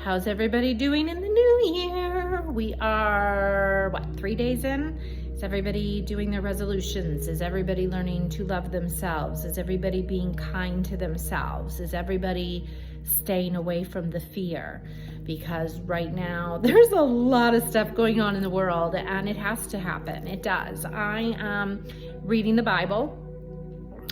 How's everybody doing in the new year? We are, 3 days in? Is everybody doing their resolutions? Is everybody learning to love themselves? Is everybody being kind to themselves? Is everybody staying away from the fear? Because right now there's a lot of stuff going on in the world and it has to happen. It does. I am reading the Bible.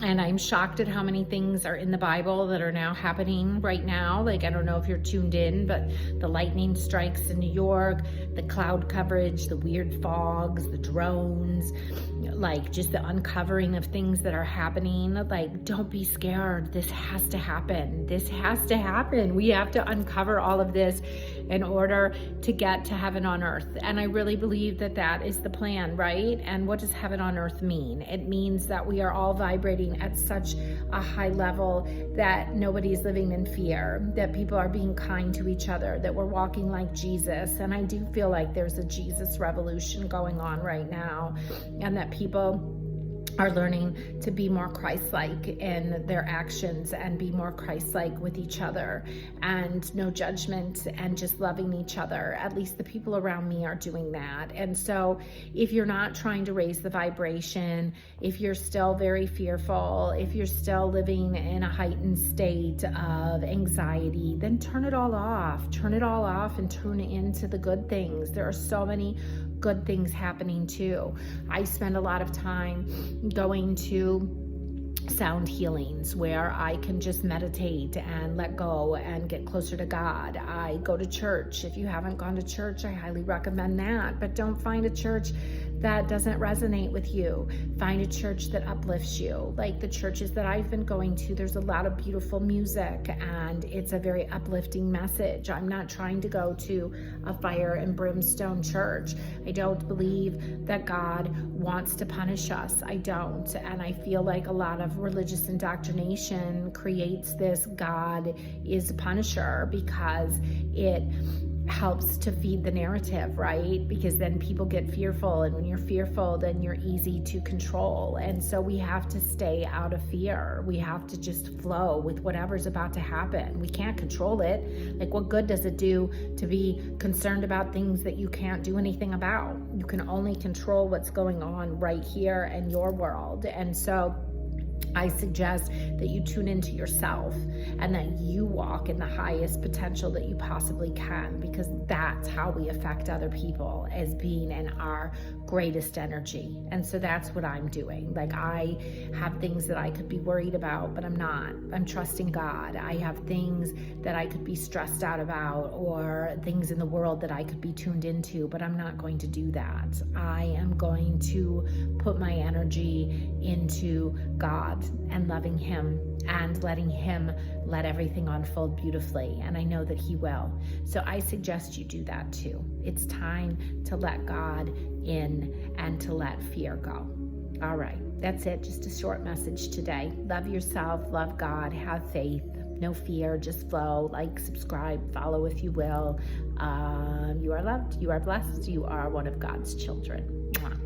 And I'm shocked at how many things are in the Bible that are now happening right now. Like, I don't know if you're tuned in, but the lightning strikes in New York, the cloud coverage, the weird fogs, the drones, like just the uncovering of things that are happening. Like, don't be scared. This has to happen. This has to happen. We have to uncover all of this in order to get to heaven on earth. And I really believe that that is the plan, right? And what does heaven on earth mean? It means that we are all vibrating at such a high level that nobody is living in fear, that people are being kind to each other, that we're walking like Jesus. And I do feel like there's a Jesus revolution going on right now, and that people are learning to be more Christ-like in their actions and be more Christ-like with each other, and no judgment and just loving each other. At least the people around me are doing that. And so if you're not trying to raise the vibration, if you're still very fearful, if you're still living in a heightened state of anxiety, then turn it all off. Turn it all off and tune into the good things. There are so many good things happening too. I spend a lot of time going to sound healings where I can just meditate and let go and get closer to God. I go to church. If you haven't gone to church, I highly recommend that. But don't find a church that doesn't resonate with you. Find a church that uplifts you. Like the churches that I've been going to, there's a lot of beautiful music and it's a very uplifting message. I'm not trying to go to a fire and brimstone church. I don't believe that God wants to punish us. I don't. And I feel like a lot of religious indoctrination creates this God is a punisher because it helps to feed the narrative, right? Because then people get fearful, and when you're fearful, then you're easy to control. And so we have to stay out of fear. We have to just flow with whatever's about to happen. We can't control it. Like, what good does it do to be concerned about things that you can't do anything about? You can only control what's going on right here in your world. And so I suggest that you tune into yourself and that you walk in the highest potential that you possibly can, because that's how we affect other people, as being in our greatest energy. And so that's what I'm doing. Like, I have things that I could be worried about, but I'm not. I'm trusting God. I have things that I could be stressed out about, or things in the world that I could be tuned into, but I'm not going to do that. I am going to put my energy into God and loving Him and letting Him let everything unfold beautifully. And I know that He will. So I suggest you do that too. It's time to let God in and to let fear go. All right, that's it. Just a short message today. Love yourself, love God, have faith, no fear, just flow. Like, subscribe, follow if you will. You are loved, you are blessed, you are one of God's children. Mwah.